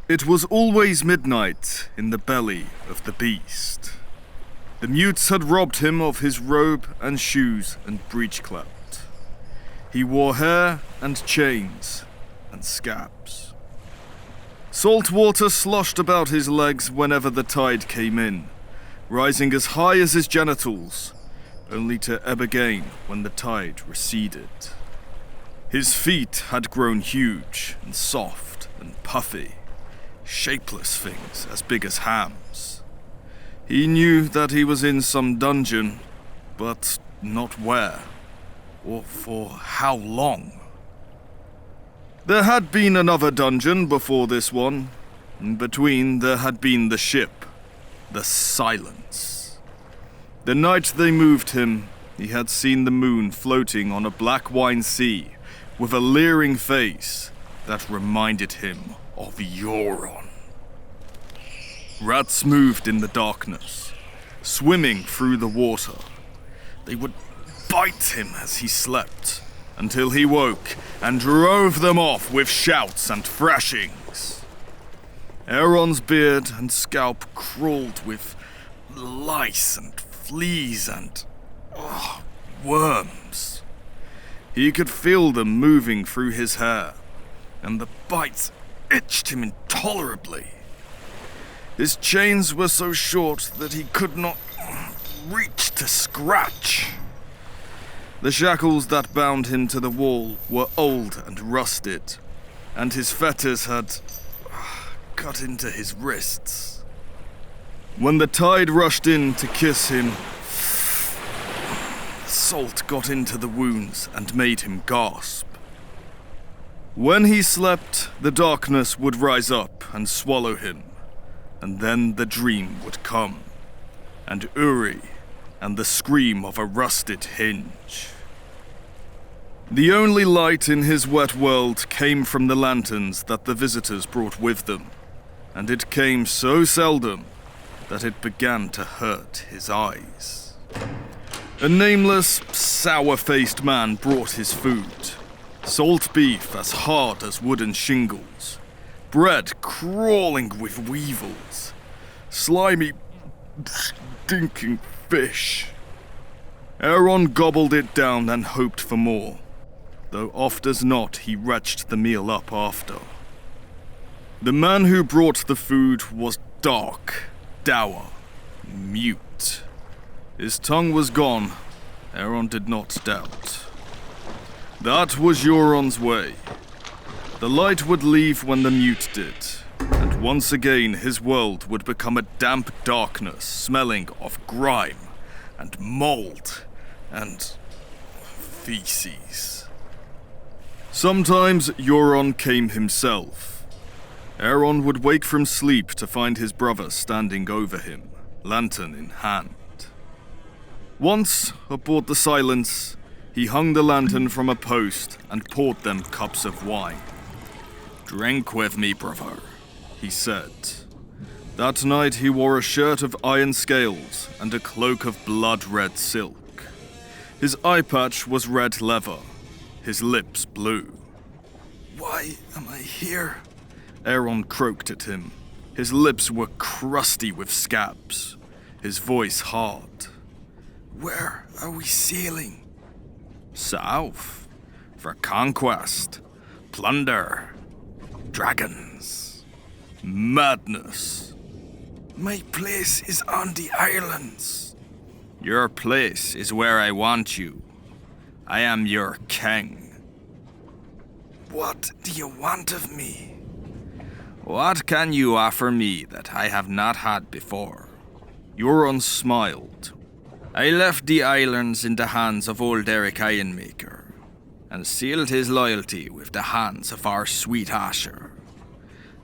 It was always midnight in the belly of the beast. The mutes had robbed him of his robe and shoes and breechclout. He wore hair and chains and scabs. Salt water sloshed about his legs whenever the tide came in, rising as high as his genitals, only to ebb again when the tide receded. His feet had grown huge and soft and puffy, shapeless things as big as hams. He knew that he was in some dungeon, but not where, or for how long. There had been another dungeon before this one. In between, there had been the ship, the Silence. The night they moved him, he had seen the moon floating on a black wine sea with a leering face that reminded him of Euron. Rats moved in the darkness, swimming through the water. They would bite him as he slept, until he woke and drove them off with shouts and thrashings. Aeron's beard and scalp crawled with lice and fleas and worms. He could feel them moving through his hair, and the bites itched him intolerably. His chains were so short that he could not reach to scratch. The shackles that bound him to the wall were old and rusted, and his fetters had cut into his wrists. When the tide rushed in to kiss him, salt got into the wounds and made him gasp. When he slept, the darkness would rise up and swallow him, and then the dream would come, and Uri, and the scream of a rusted hinge. The only light in his wet world came from the lanterns that the visitors brought with them, and it came so seldom that it began to hurt his eyes. A nameless, sour-faced man brought his food. Salt beef as hard as wooden shingles, bread crawling with weevils, slimy, stinking fish. Aeron gobbled it down and hoped for more, though oft as not he retched the meal up after. The man who brought the food was dark, dour, mute. His tongue was gone, Aeron did not doubt. That was Euron's way. The light would leave when the mute did, and once again his world would become a damp darkness smelling of grime and mold and feces. Sometimes Euron came himself. Aeron would wake from sleep to find his brother standing over him, lantern in hand. Once, aboard the Silence, he hung the lantern from a post and poured them cups of wine. "Drink with me, brother," he said. That night he wore a shirt of iron scales and a cloak of blood-red silk. His eye patch was red leather, his lips blue. "Why am I here?" Aeron croaked at him. His lips were crusty with scabs, his voice hard. "Where are we sailing?" "South. For conquest, plunder, dragons, madness." "My place is on the islands." "Your place is where I want you. I am your king." "What do you want of me?" "What can you offer me that I have not had before?" Euron smiled. "I left the islands in the hands of old Eric Ironmaker, and sealed his loyalty with the hands of our sweet Asher.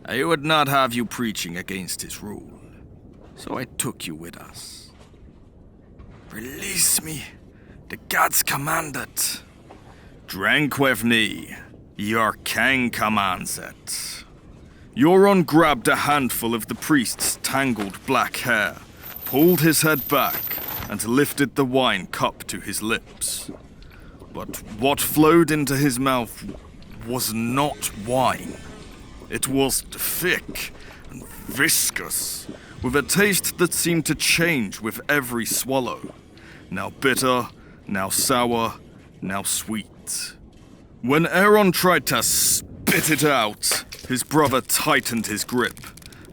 I would not have you preaching against his rule, so I took you with us." "Release me. The gods command it." "Drink with me. Your king commands it." Euron grabbed a handful of the priest's tangled black hair, pulled his head back, and lifted the wine cup to his lips. But what flowed into his mouth was not wine. It was thick and viscous, with a taste that seemed to change with every swallow. Now bitter, now sour, now sweet. When Aeron tried to spit it out, his brother tightened his grip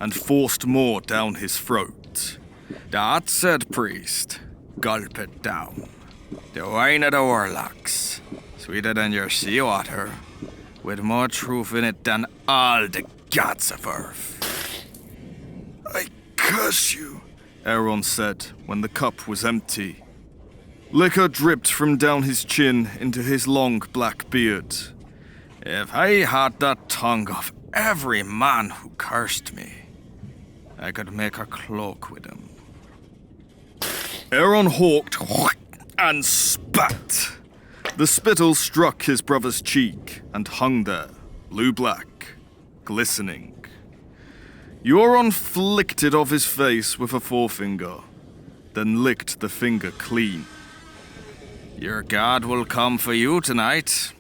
and forced more down his throat. That's it, priest. Gulp it down. The wine of the warlocks, sweeter than your seawater, with more truth in it than all the gods of earth. I curse you, Aeron said when the cup was empty. Liquor dripped from down his chin into his long black beard. If I had the tongue of every man who cursed me, I could make a cloak with him. Aeron hawked and spat. The spittle struck his brother's cheek and hung there, blue-black, glistening. Euron flicked it off his face with a forefinger, then licked the finger clean. Your god will come for you tonight.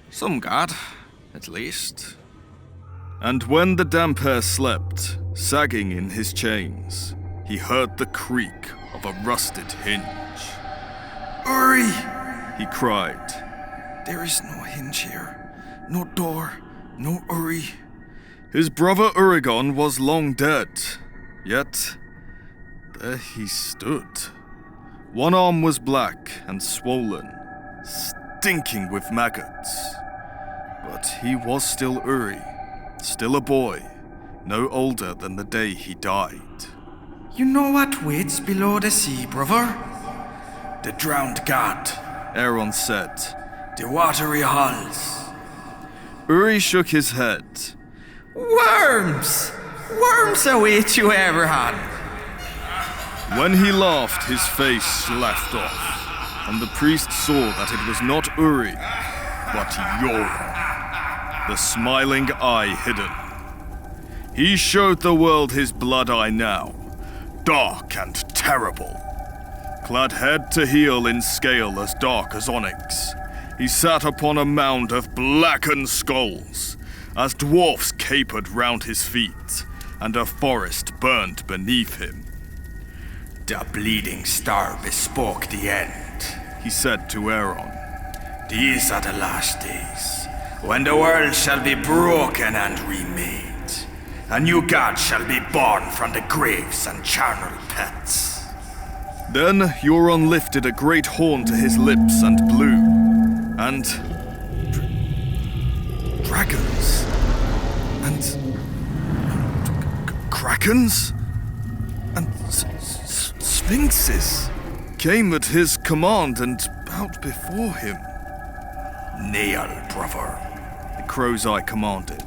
Some god, at least. And when the damp hair slept, sagging in his chains, he heard the creak of a rusted hinge. Uri! He cried. There is no hinge here. No door. No Uri. His brother Urigon was long dead, yet there he stood. One arm was black and swollen, stinking with maggots. But he was still Uri, still a boy, no older than the day he died. You know what waits below the sea, brother? The drowned god, Aeron said. The watery halls. Uri shook his head. Worms! Worms await you, Abraham. When he laughed, his face laughed off, and the priest saw that it was not Uri, but Euron, the smiling eye hidden. He showed the world his blood eye now, dark and terrible. Clad head to heel in scale as dark as onyx, he sat upon a mound of blackened skulls, as dwarfs capered round his feet, and a forest burned beneath him. The bleeding star bespoke the end, he said to Aeron. These are the last days, when the world shall be broken and remade. A new god shall be born from the graves and charnel pits. Then Euron lifted a great horn to his lips and blew, and dragons and krakens and sphinxes came at his command and bowed before him. Kneel, brother, the Crow's Eye commanded.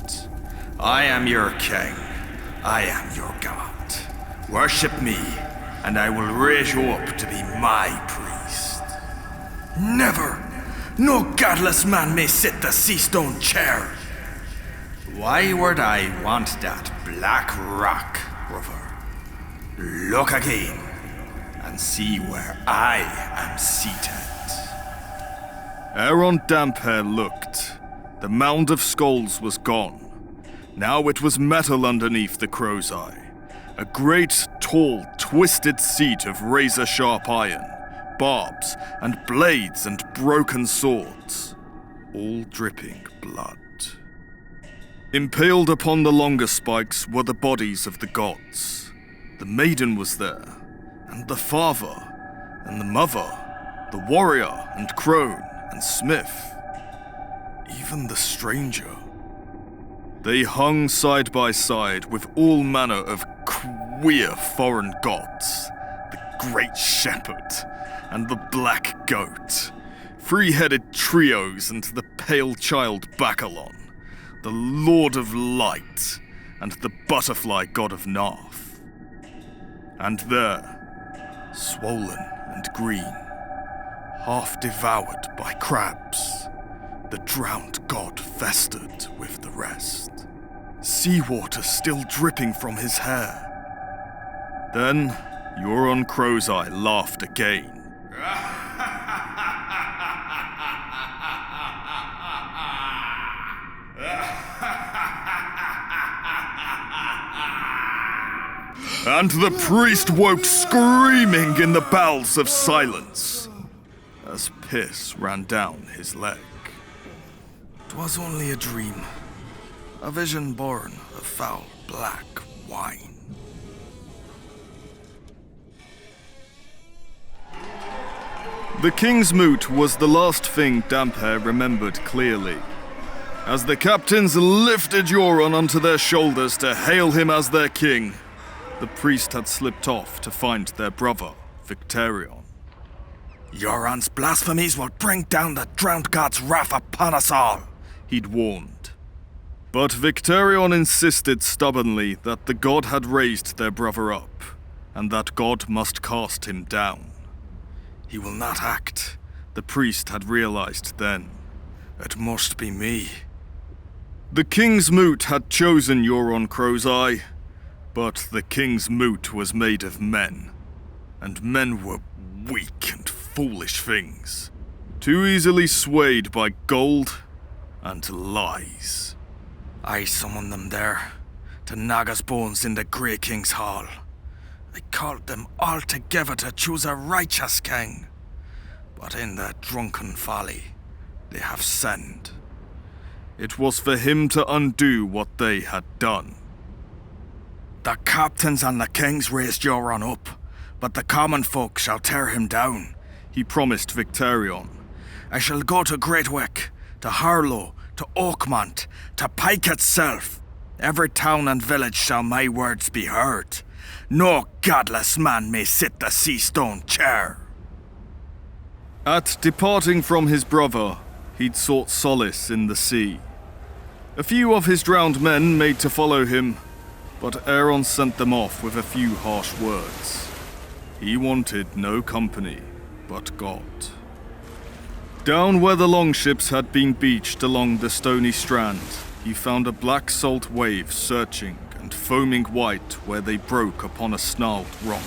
I am your king. I am your god. Worship me, and I will raise you up to be my priest. Never! No godless man may sit the sea stone chair. Why would I want that black rock, brother? Look again, and see where I am seated. Aeron Damphair looked. The mound of skulls was gone. Now it was metal underneath the Crow's Eye. A great, tall, twisted seat of razor-sharp iron, barbs, and blades and broken swords, all dripping blood. Impaled upon the longer spikes were the bodies of the gods. The maiden was there, and the father, and the mother, the warrior and crone and smith, even the stranger. They hung side by side with all manner of queer foreign gods, the Great Shepherd and the Black Goat, three-headed trios and the pale child Bacalon, the Lord of Light and the butterfly god of Narth. And there, swollen and green, half devoured by crabs, the drowned god festered with the rest, seawater still dripping from his hair. Then Euron Crow's Eye laughed again. and the priest woke screaming in the bowels of silence as piss ran down his leg. 'Twas only a dream, a vision born of foul black wine. The king's moot was the last thing Damphair remembered clearly. As the captains lifted Euron onto their shoulders to hail him as their king, the priest had slipped off to find their brother, Victarion. Euron's blasphemies will bring down the drowned god's wrath upon us all, he'd warned. But Victarion insisted stubbornly that the god had raised their brother up, and that God must cast him down. He will not act, the priest had realized then. It must be me. The king's moot had chosen Euron Greyjoy, but the king's moot was made of men, and men were weak and foolish things, too easily swayed by gold and lies. I summoned them there, to Naga's bones in the Grey King's Hall. I called them all together to choose a righteous king, but in their drunken folly, they have sinned. It was for him to undo what they had done. The captains and the kings raised Euron up, but the common folk shall tear him down, he promised Victarion. I shall go to Greatwick, to Harlow, to Oakmont, to Pike itself. Every town and village shall my words be heard. No godless man may sit the sea stone chair. At departing from his brother, he'd sought solace in the sea. A few of his drowned men made to follow him, but Aeron sent them off with a few harsh words. He wanted no company but God. Down where the longships had been beached along the stony strand, he found a black salt wave surging and foaming white where they broke upon a snarled rock,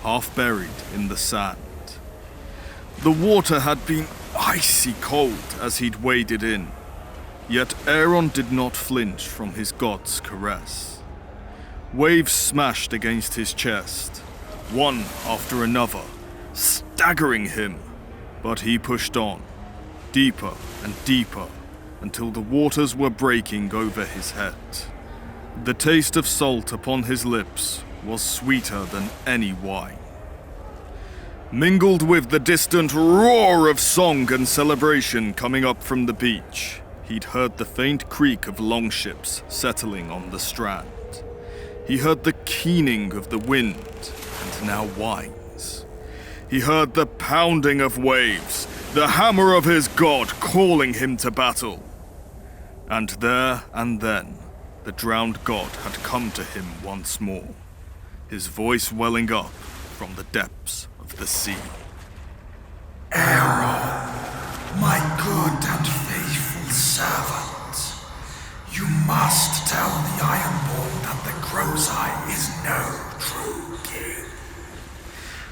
half buried in the sand. The water had been icy cold as he'd waded in, yet Aeron did not flinch from his god's caress. Waves smashed against his chest, one after another, staggering him, but he pushed on, deeper and deeper, until the waters were breaking over his head. The taste of salt upon his lips was sweeter than any wine. Mingled with the distant roar of song and celebration coming up from the beach, he'd heard the faint creak of longships settling on the strand. He heard the keening of the wind, and now winds. He heard the pounding of waves, the hammer of his god calling him to battle. And there and then, the drowned god had come to him once more, his voice welling up from the depths of the sea. Aeron, my good and faithful servant, you must tell the Ironborn that the Greyjoy is no true king.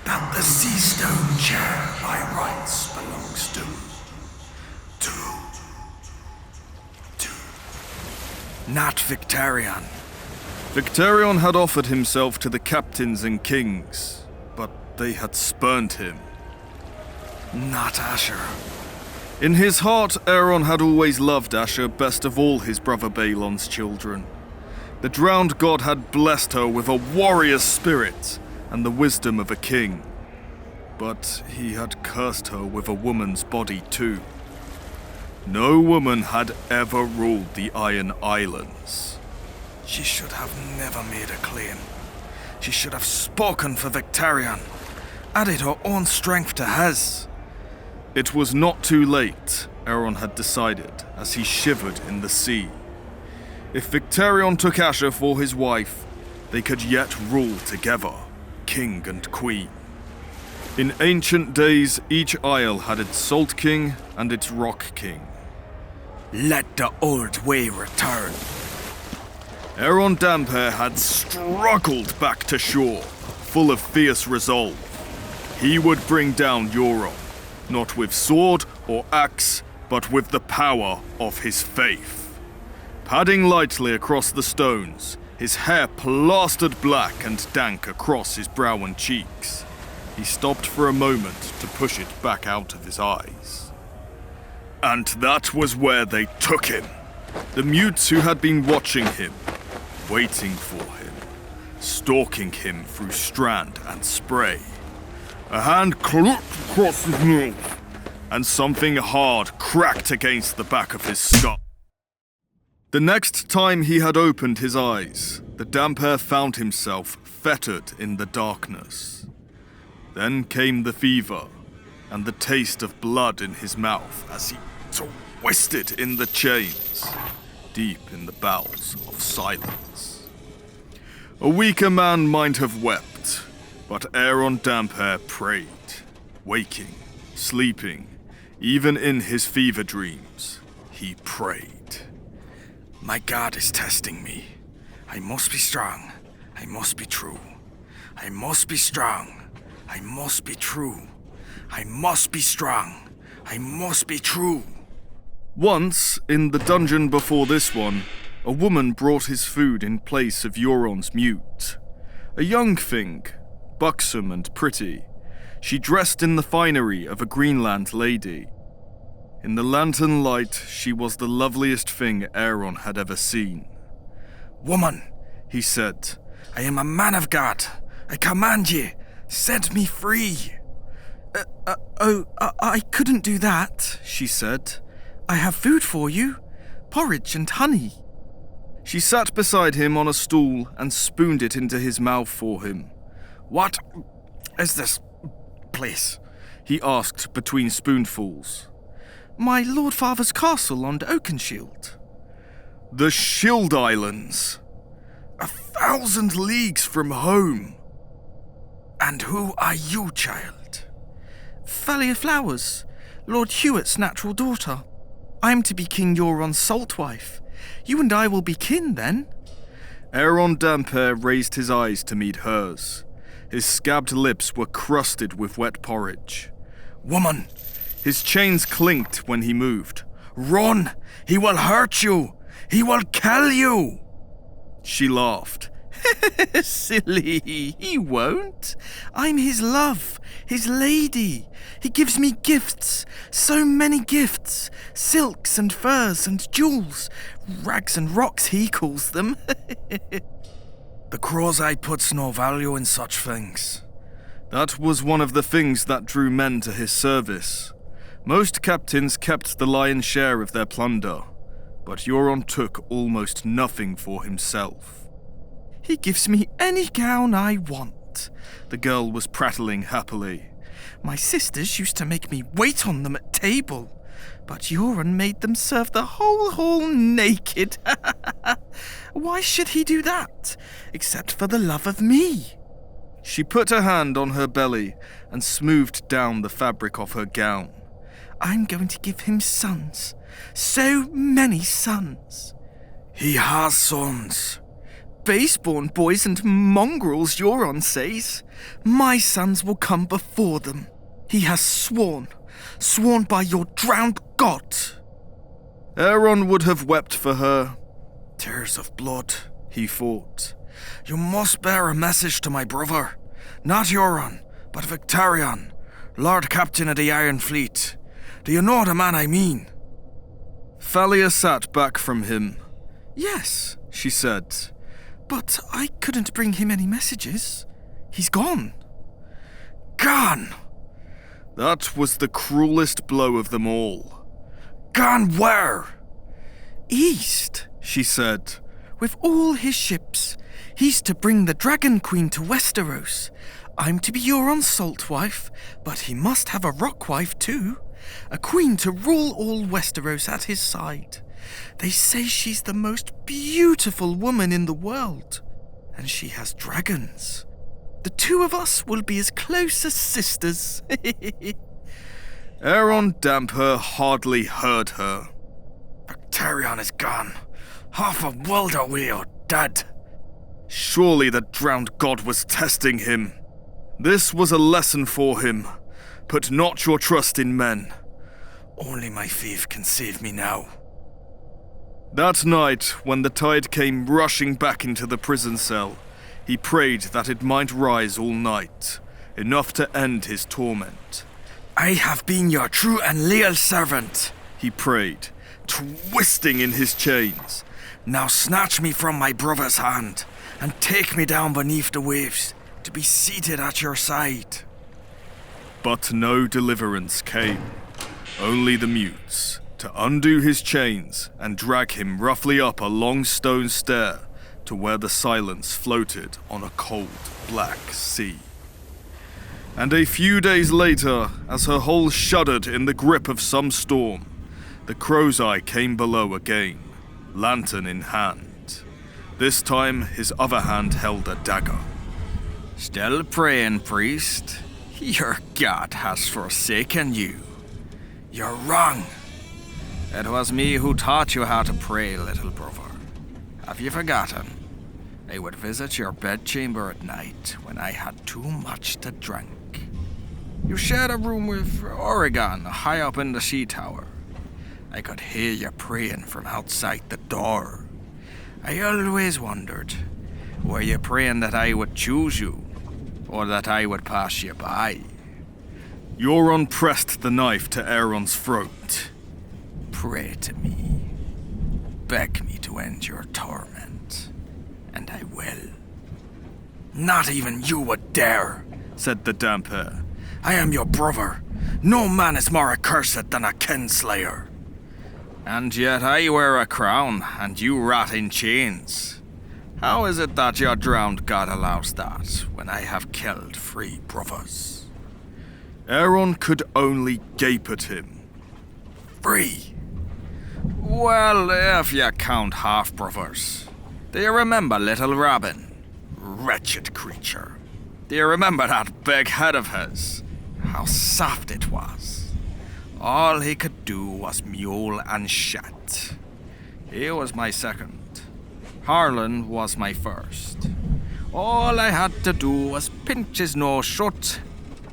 That the sea stone chair by rights belongs to not Victarion. Victarion had offered himself to the captains and kings, but they had spurned him. Not Asher. In his heart, Aeron had always loved Asher best of all his brother Balon's children. The drowned god had blessed her with a warrior's spirit and the wisdom of a king. But he had cursed her with a woman's body too. No woman had ever ruled the Iron Islands. She should have never made a claim. She should have spoken for Victarion, added her own strength to his. It was not too late, Aeron had decided, as he shivered in the sea. If Victarion took Asher for his wife, they could yet rule together, king and queen. In ancient days, each isle had its Salt King and its Rock King. Let the old way return. Aeron Damphair had struggled back to shore, full of fierce resolve. He would bring down Euron, not with sword or axe, but with the power of his faith. Padding lightly across the stones, his hair plastered black and dank across his brow and cheeks. He stopped for a moment to push it back out of his eyes. And that was where they took him. The mutes who had been watching him, waiting for him, stalking him through strand and spray. A hand clipped across his nose, and something hard cracked against the back of his skull. The next time he had opened his eyes, the Damper found himself fettered in the darkness. Then came the fever, and the taste of blood in his mouth as he twisted in the chains, deep in the bowels of silence. A weaker man might have wept, but Aeron Damper prayed, waking, sleeping, even in his fever dreams, he prayed. My God is testing me. I must be strong. I must be true. I must be strong. I must be true. I must be strong. I must be true. Once, in the dungeon before this one, a woman brought his food in place of Euron's mute. A young thing, buxom and pretty. She dressed in the finery of a Greenland lady. In the lantern light, she was the loveliest thing Aeron had ever seen. Woman, he said, I am a man of God. I command ye, set me free. I couldn't do that, she said. I have food for you, porridge and honey. She sat beside him on a stool and spooned it into his mouth for him. What is this place? He asked between spoonfuls. My Lord Father's castle on Oakenshield. The Shield Islands. 1,000 leagues from home. And who are you, child? Thalia Flowers, Lord Hewitt's natural daughter. I'm to be King Euron's salt wife. You and I will be kin then. Aeron Damper raised his eyes to meet hers. His scabbed lips were crusted with wet porridge. Woman! His chains clinked when he moved. Run! He will hurt you! He will kill you! She laughed. Silly, he won't. I'm his love, his lady. He gives me gifts, so many gifts. Silks and furs and jewels. Rags and rocks, he calls them. The crow's eye puts no value in such things. That was one of the things that drew men to his service. Most captains kept the lion's share of their plunder, but Euron took almost nothing for himself. He gives me any gown I want, the girl was prattling happily. My sisters used to make me wait on them at table, but Euron made them serve the whole hall naked. Why should he do that, except for the love of me? She put her hand on her belly and smoothed down the fabric of her gown. I'm going to give him sons. So many sons. He has sons. Baseborn boys and mongrels, Euron says. My sons will come before them. He has sworn by your drowned god. Aeron would have wept for her. Tears of blood, he thought. You must bear a message to my brother. Not Euron, but Victarion, Lord Captain of the Iron Fleet. Do you know the man I mean? Thalia sat back from him. Yes, she said. But I couldn't bring him any messages. He's gone. Gone! That was the cruelest blow of them all. Gone where? East, she said. With all his ships. He's to bring the Dragon Queen to Westeros. I'm to be Euron's salt wife, but he must have a rock wife too. A queen to rule all Westeros at his side. They say she's the most beautiful woman in the world, and she has dragons. The two of us will be as close as sisters. Aeron Damper hardly heard her. Victarion is gone. Half a world away or dead. Surely the drowned god was testing him. This was a lesson for him. Put not your trust in men. Only my faith can save me now. That night, when the tide came rushing back into the prison cell, he prayed that it might rise all night, enough to end his torment. I have been your true and loyal servant, he prayed, twisting in his chains. Now snatch me from my brother's hand and take me down beneath the waves to be seated at your side. But no deliverance came, only the mutes, to undo his chains and drag him roughly up a long stone stair to where the silence floated on a cold, black sea. And a few days later, as her hull shuddered in the grip of some storm, the crow's eye came below again, lantern in hand. This time, his other hand held a dagger. Still praying, priest? Your God has forsaken you. You're wrong. It was me who taught you how to pray, little brother. Have you forgotten? I would visit your bedchamber at night when I had too much to drink. You shared a room with Oregon high up in the sea tower. I could hear you praying from outside the door. I always wondered, were you praying that I would choose you, or that I would pass you by? Euron pressed the knife to Aeron's throat. Pray to me. Beg me to end your torment, and I will. Not even you would dare, said the Damper. I am your brother. No man is more accursed than a kinslayer. And yet I wear a crown, and you rot in chains. How is it that your drowned god allows that, when I have killed 3 brothers? Aeron could only gape at him. 3? Well, if you count half-brothers. Do you remember little Robin? Wretched creature. Do you remember that big head of his? How soft it was. All he could do was mewl and shout. He was my second. Harlan was my first. All I had to do was pinch his nose shut.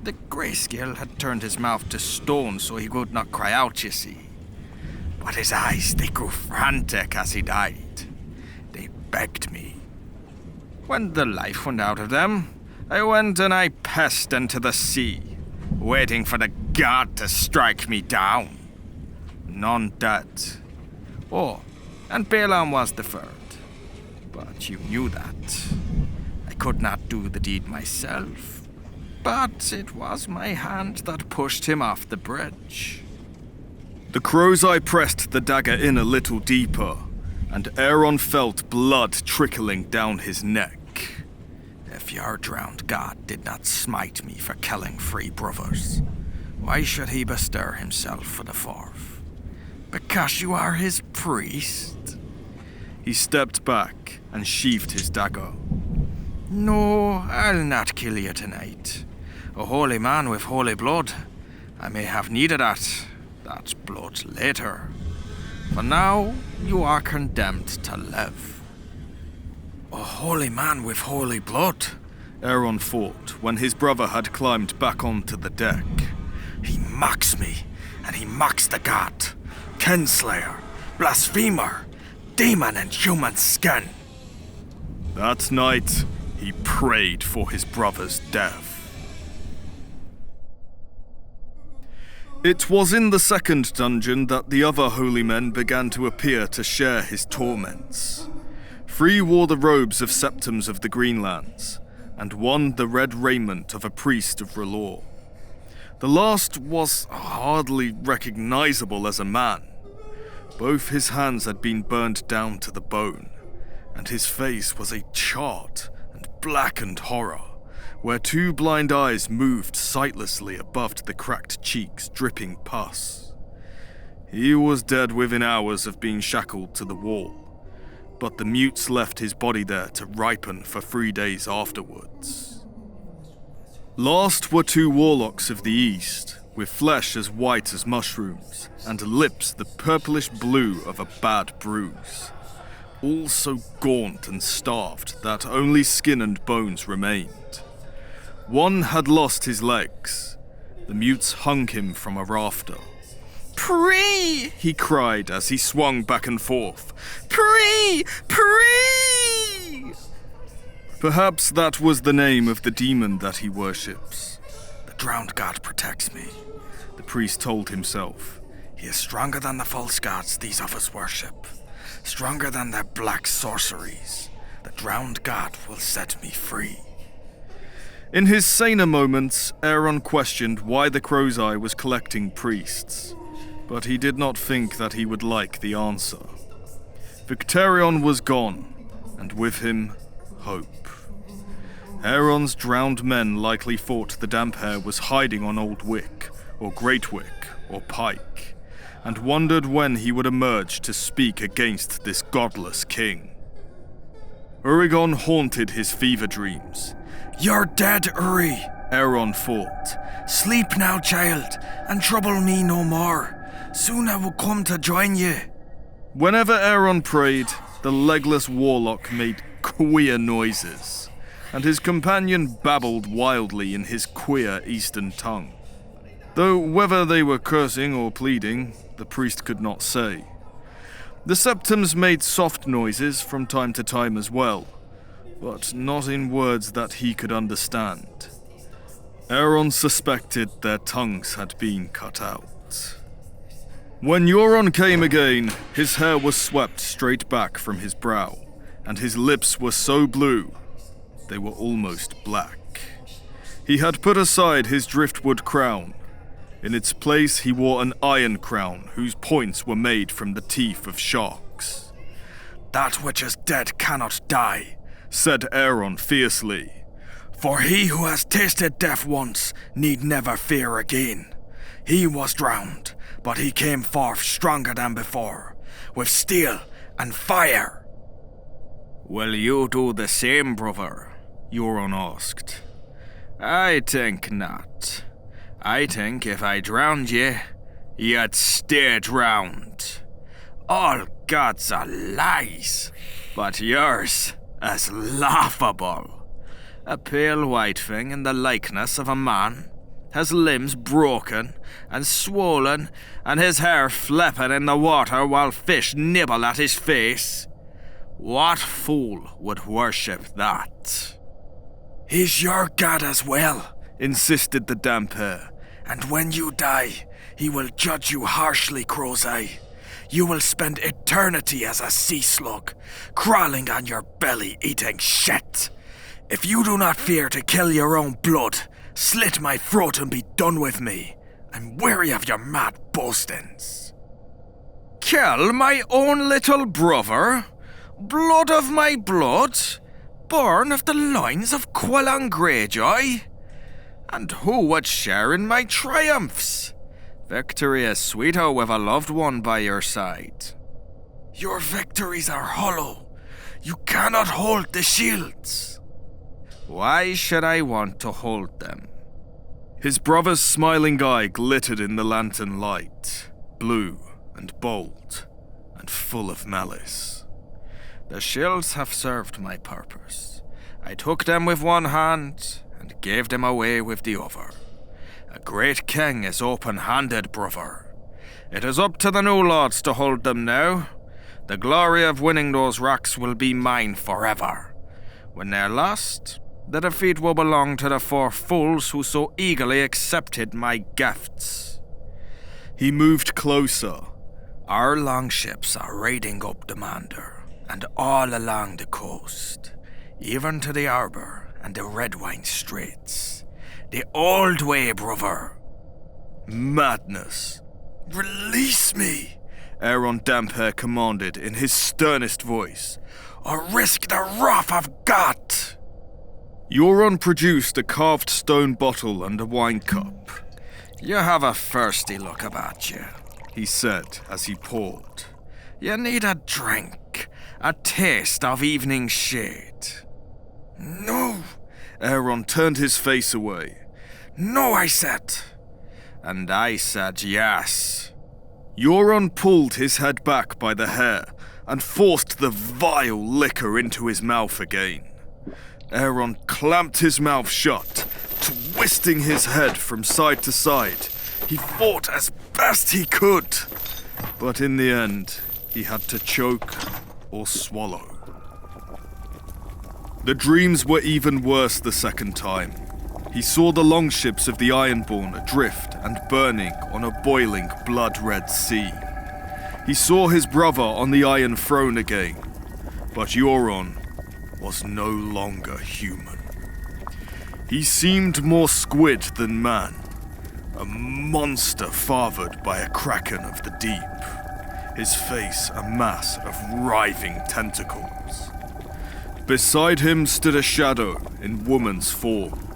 The grayscale had turned his mouth to stone so he could not cry out, you see. But his eyes, they grew frantic as he died. They begged me. When the life went out of them, I went and I pissed into the sea, waiting for the god to strike me down. None dead. Oh, and Balaam was the third. But you knew that. I could not do the deed myself, but it was my hand that pushed him off the bridge. The crow's eye pressed the dagger in a little deeper, and Aeron felt blood trickling down his neck. If your drowned god did not smite me for killing 3 brothers, why should he bestir himself for the 4th? Because you are his priest? He stepped back and sheathed his dagger. No, I'll not kill you tonight. A holy man with holy blood. I may have needed that blood later. For now, you are condemned to live. A holy man with holy blood? Aeron thought when his brother had climbed back onto the deck. He mocks me, and he mocks the god. Kinslayer, blasphemer, demon in human skin. That night, he prayed for his brother's death. It was in the second dungeon that the other holy men began to appear to share his torments. 3 wore the robes of septums of the Greenlands, and 1 the red raiment of a priest of R'hllor. The last was hardly recognizable as a man. Both his hands had been burned down to the bone, and his face was a charred and blackened horror, where 2 blind eyes moved sightlessly above the cracked cheeks dripping pus. He was dead within hours of being shackled to the wall, but the mutes left his body there to ripen for 3 days afterwards. Last were 2 warlocks of the east, with flesh as white as mushrooms, and lips the purplish blue of a bad bruise, all so gaunt and starved that only skin and bones remained. 1 had lost his legs. The mutes hung him from a rafter. Pray! he cried as he swung back and forth. Pray! Pray! Perhaps that was the name of the demon that he worships. The drowned god protects me, The priest told himself. He is stronger than the false gods these of us worship. Stronger than their black sorceries. The drowned god will set me free. In his saner moments, Aeron questioned why the Crow's Eye was collecting priests, but he did not think that he would like the answer. Victarion was gone, and with him, hope. Aeron's drowned men likely thought the Damphair was hiding on Old Wick, or Great Wick, or Pike, and wondered when he would emerge to speak against this godless king. Urigon haunted his fever dreams. You're dead, Uri, Aeron thought. Sleep now, child, and trouble me no more. Soon I will come to join you. Whenever Aeron prayed, the legless warlock made queer noises, and his companion babbled wildly in his queer Eastern tongue. Though whether they were cursing or pleading, the priest could not say. The septums made soft noises from time to time as well, but not in words that he could understand. Aeron suspected their tongues had been cut out. When Euron came again, his hair was swept straight back from his brow, and his lips were so blue, they were almost black. He had put aside his driftwood crown. In its place, he wore an iron crown whose points were made from the teeth of sharks. That which is dead cannot die, said Aeron fiercely. For he who has tasted death once need never fear again. He was drowned, but he came forth stronger than before, with steel and fire. Will you do the same, brother? Euron asked. I think not. I think if I drowned you, you'd stay drowned. All gods are lies, but yours is laughable. A pale white thing in the likeness of a man, his limbs broken and swollen, and his hair flapping in the water while fish nibble at his face. What fool would worship that? He's your god as well, insisted the Damphair. And when you die, he will judge you harshly, Crow's Eye. You will spend eternity as a sea slug, crawling on your belly eating shit. If you do not fear to kill your own blood, slit my throat and be done with me. I'm weary of your mad boastings. Kill my own little brother? Blood of my blood? Born of the loins of Euron Greyjoy? And who would share in my triumphs? Victory is sweeter with a loved one by your side. Your victories are hollow. You cannot hold the shields. Why should I want to hold them? His brother's smiling eye glittered in the lantern light, blue and bold and full of malice. The shields have served my purpose. I took them with one hand and gave them away with the other. A great king is open-handed, brother. It is up to the new lords to hold them now. The glory of winning those rocks will be mine forever. When they're lost, the defeat will belong to the four fools who so eagerly accepted my gifts. He moved closer. Our longships are raiding up the Mander, and all along the coast, even to the harbour and the Redwine Straits. The old way, brother. Madness. Release me, Aeron Damphair commanded in his sternest voice, or risk the wrath of God. Euron produced a carved stone bottle and a wine cup. You have a thirsty look about you, he said as he poured. You need a drink, a taste of evening shade. No. Aeron turned his face away. No, I said. And I said yes. Euron pulled his head back by the hair and forced the vile liquor into his mouth again. Aeron clamped his mouth shut, twisting his head from side to side, He fought as best he could. But in the end, he had to choke or swallow. The dreams were even worse the second time. He saw the longships of the Ironborn adrift and burning on a boiling, blood-red sea. He saw his brother on the Iron Throne again, but Euron was no longer human. He seemed more squid than man, a monster fathered by a kraken of the deep, his face a mass of writhing tentacles. Beside him stood a shadow in woman's form,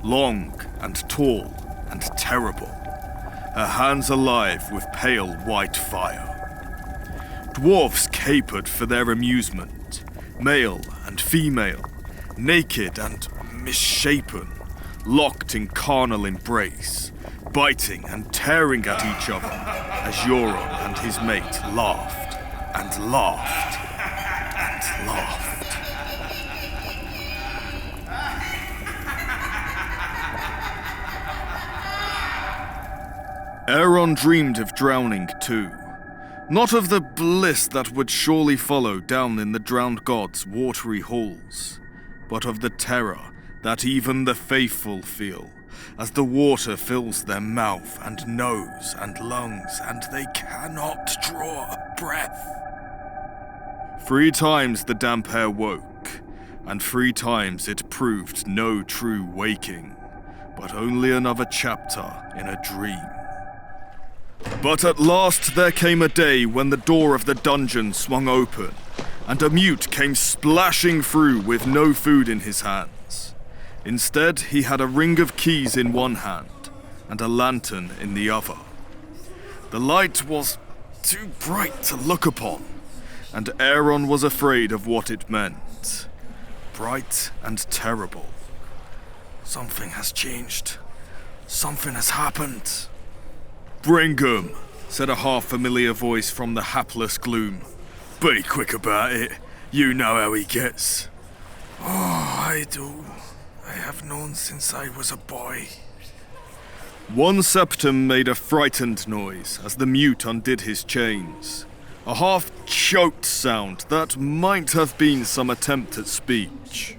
long and tall and terrible, her hands alive with pale white fire. Dwarves capered for their amusement, male and female, naked and misshapen, locked in carnal embrace, biting and tearing at each other as Euron and his mate laughed and laughed and laughed. Aeron dreamed of drowning too. Not of the bliss that would surely follow down in the drowned god's watery halls, but of the terror that even the faithful feel as the water fills their mouth and nose and lungs and they cannot draw a breath. 3 times the damp hair woke, and 3 times it proved no true waking, but only another chapter in a dream. But at last there came a day when the door of the dungeon swung open, and a mute came splashing through with no food in his hands. Instead, he had a ring of keys in one hand, and a lantern in the other. The light was too bright to look upon, and Aeron was afraid of what it meant. Bright and terrible. Something has changed. Something has happened. "Bring 'em," said a half-familiar voice from the hapless gloom. "Be quick about it. You know how he gets." "Oh, I do. I have known since I was a boy." One septum made a frightened noise as the mute undid his chains. A half-choked sound that might have been some attempt at speech.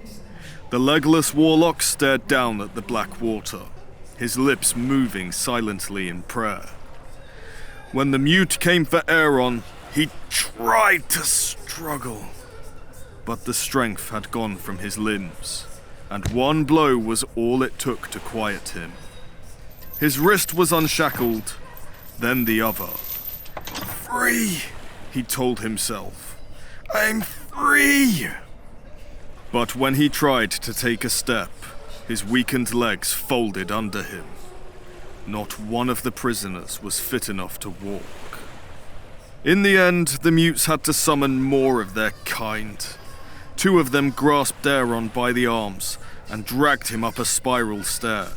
The legless warlock stared down at the black water, his lips moving silently in prayer. When the mute came for Aeron, he tried to struggle, but the strength had gone from his limbs, and one blow was all it took to quiet him. His wrist was unshackled, then the other. "Free," he told himself. "I'm free!" But when he tried to take a step, his weakened legs folded under him. Not one of the prisoners was fit enough to walk. In the end, the mutes had to summon more of their kind. 2 of them grasped Aeron by the arms and dragged him up a spiral stair.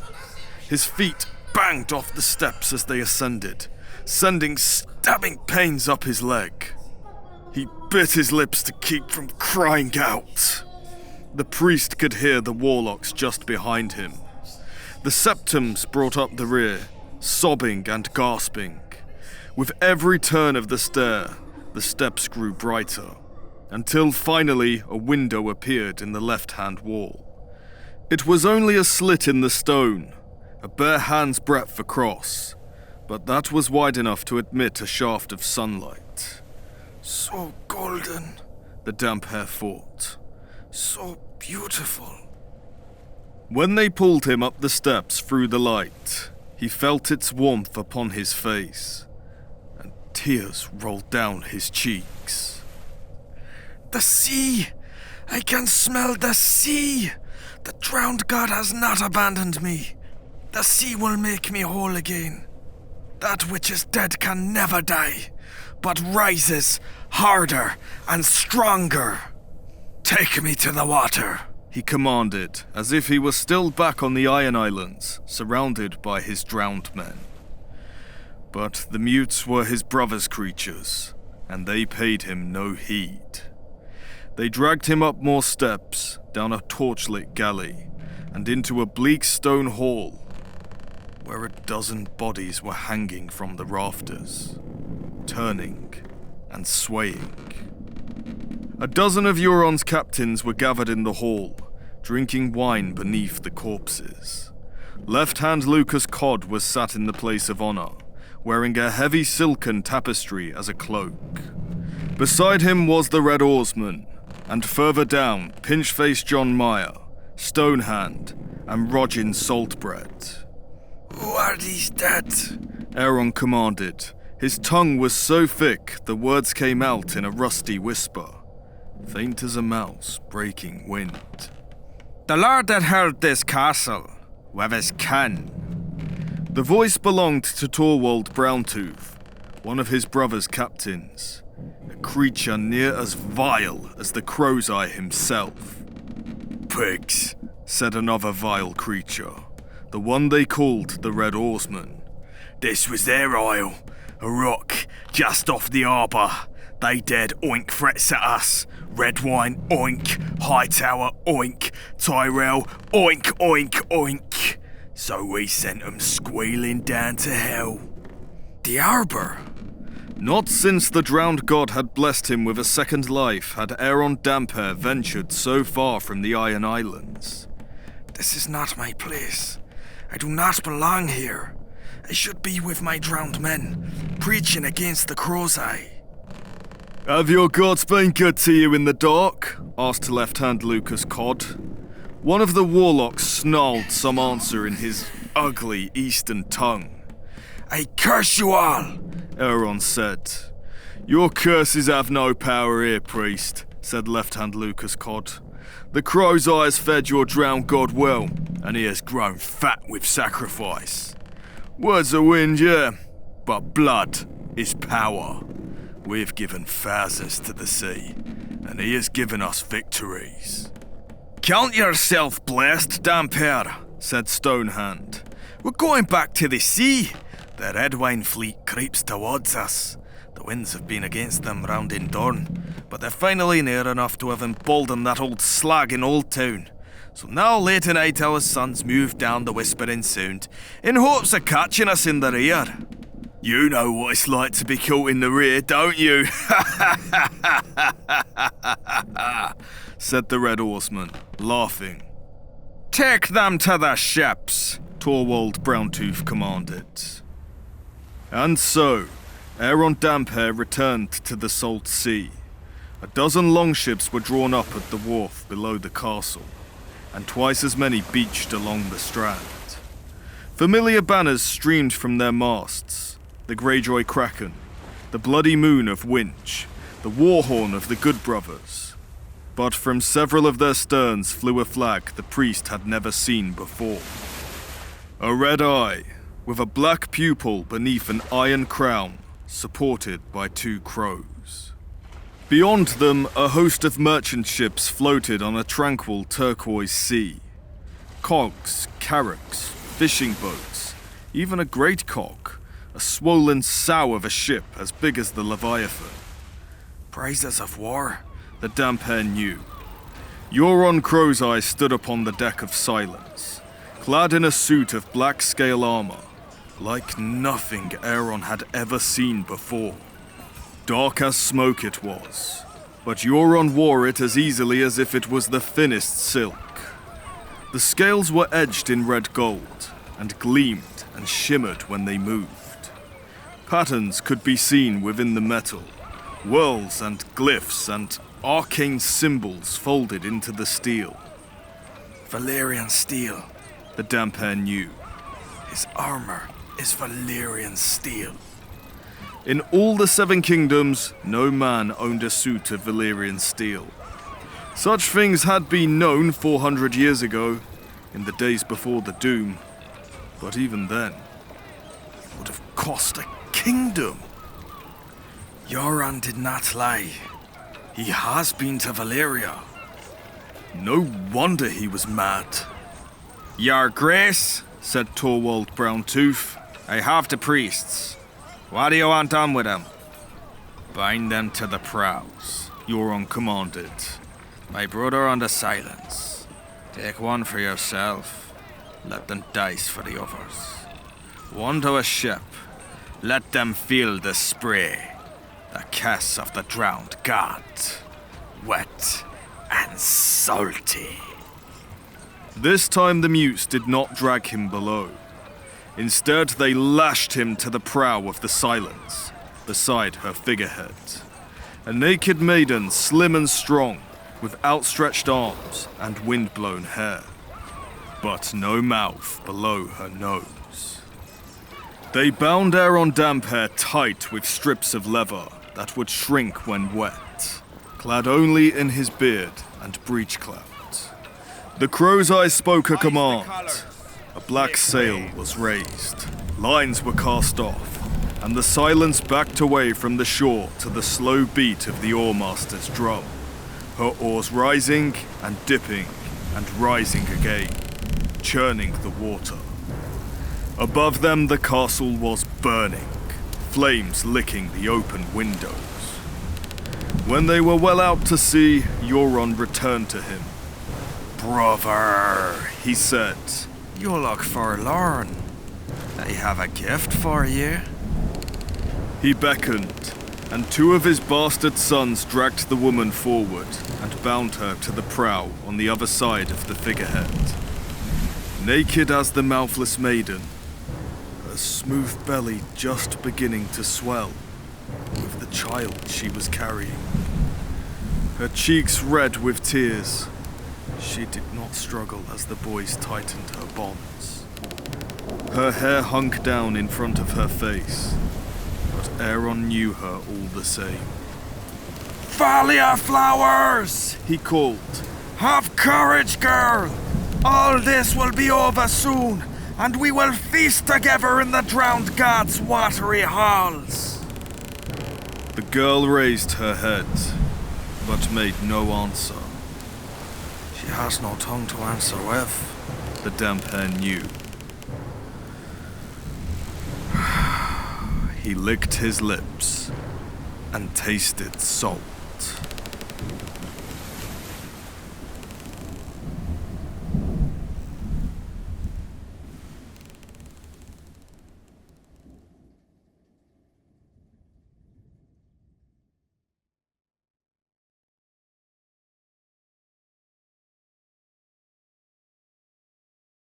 His feet banged off the steps as they ascended, sending stabbing pains up his leg. He bit his lips to keep from crying out. The priest could hear the warlocks just behind him. The septums brought up the rear, sobbing and gasping. With every turn of the stair, the steps grew brighter, until finally a window appeared in the left-hand wall. It was only a slit in the stone, a bare hand's breadth across, but that was wide enough to admit a shaft of sunlight. "So golden," the damp hair thought. "So beautiful." When they pulled him up the steps through the light, he felt its warmth upon his face, and tears rolled down his cheeks. "The sea! I can smell the sea! The drowned god has not abandoned me. The sea will make me whole again. That which is dead can never die, but rises harder and stronger. Take me to the water," he commanded, as if he was still back on the Iron Islands, surrounded by his drowned men. But the mutes were his brother's creatures, and they paid him no heed. They dragged him up more steps, down a torchlit galley, and into a bleak stone hall. where a dozen bodies were hanging from the rafters, turning and swaying. A dozen of Euron's captains were gathered in the hall, drinking wine beneath the corpses. Left-hand Lucas Cod was sat in the place of honor, wearing a heavy silken tapestry as a cloak. Beside him was the Red Oarsman, and further down, Pinch-Faced John Meyer, Stonehand, and Rodgin Saltbread. "Who are these dead?" Aeron commanded. His tongue was so thick the words came out in a rusty whisper, faint as a mouse breaking wind. "The lord that held this castle, with his kin." The voice belonged to Torwald Browntooth, one of his brother's captains, a creature near as vile as the Crow's Eye himself. "Pigs," said another vile creature, the one they called the Red Oarsman. "This was their isle, a rock just off the harbour. They dared oink threats at us. Red wine, oink. Hightower, oink. Tyrell, oink, oink, oink. So we sent them squealing down to hell." The harbour? Not since the drowned god had blessed him with a second life had Aeron Damphair ventured so far from the Iron Islands. This is not my place. I do not belong here. I should be with my drowned men, preaching against the Crow's Eye. "Have your gods been good to you in the dark?" asked Left-Hand Lucas Cod. One of the warlocks snarled some answer in his ugly eastern tongue. "I curse you all!" Aeron said. "Your curses have no power here, priest," said Left-Hand Lucas Cod. "The Crow's Eye has fed your drowned god well, and he has grown fat with sacrifice. Words are wind, yeah, but blood is power. We've given thousands to the sea, and he has given us victories." "Count yourself blessed, Damphair," said Stonehand. "We're going back to the sea. The Red Wine fleet creeps towards us. The winds have been against them round in Dorne, but they're finally near enough to have emboldened that old slag in Old Town. So now late tonight our sons move down the Whispering Sound in hopes of catching us in the rear." "You know what it's like to be caught in the rear, don't you?" said the Red Oarsman, laughing. "Take them to the ships," Torwald Browntooth commanded. And so, Aeron Damphair returned to the Salt Sea. A dozen longships were drawn up at the wharf below the castle, and twice as many beached along the strand. Familiar banners streamed from their masts: the Greyjoy Kraken, the Bloody Moon of Winch, the Warhorn of the Good Brothers. But from several of their sterns flew a flag the priest had never seen before. A red eye, with a black pupil beneath an iron crown, supported by two crows. Beyond them, a host of merchant ships floated on a tranquil turquoise sea. Cogs, carracks, fishing boats, even a great cog, a swollen sow of a ship as big as the Leviathan. Prizes of war, the Damphair knew. Euron Greyjoy stood upon the deck of silence, clad in a suit of black scale armor, like nothing Aeron had ever seen before. Dark as smoke it was, but Euron wore it as easily as if it was the thinnest silk. The scales were edged in red gold, and gleamed and shimmered when they moved. Patterns could be seen within the metal, whirls and glyphs and arcane symbols folded into the steel. Valyrian steel, the Damphair knew. His armor is Valyrian steel. In all the Seven Kingdoms, no man owned a suit of Valyrian steel. Such things had been known 400 years ago, in the days before the Doom. But even then, it would have cost a kingdom. Euron did not lie. He has been to Valyria. No wonder he was mad. "Your Grace," said Torwald Browntooth, "I have the priests. What do you want done with them?" "Bind them to the prows," Euron commanded. "My brother under silence. Take one for yourself. Let them dice for the others." One to a ship. Let them feel the spray. The kiss of the drowned god. Wet and salty. This time the mutes did not drag him below. Instead, they lashed him to the prow of the Silence, beside her figurehead. A naked maiden, slim and strong, with outstretched arms and wind-blown hair, but no mouth below her nose. They bound Aeron Damphair tight with strips of leather that would shrink when wet, clad only in his beard and breechclout. The Crow's Eye spoke a command. A black sail was raised, lines were cast off, and the Silence backed away from the shore to the slow beat of the oarmaster's drum, her oars rising and dipping and rising again, churning the water. Above them the castle was burning, flames licking the open windows. When they were well out to sea, Euron returned to him. "Brother," he said, "you look forlorn. I have a gift for you." He beckoned, and two of his bastard sons dragged the woman forward and bound her to the prow on the other side of the figurehead. Naked as the mouthless maiden, her smooth belly just beginning to swell with the child she was carrying. Her cheeks red with tears, she did not struggle as the boys tightened her bonds. Her hair hung down in front of her face, but Aeron knew her all the same. "Valia flowers!" He called. "Have courage, girl! All this will be over soon, and we will feast together in the drowned god's watery halls." The girl raised her head, but made no answer. She has no tongue to answer with, the Damphair knew. He licked his lips and tasted salt.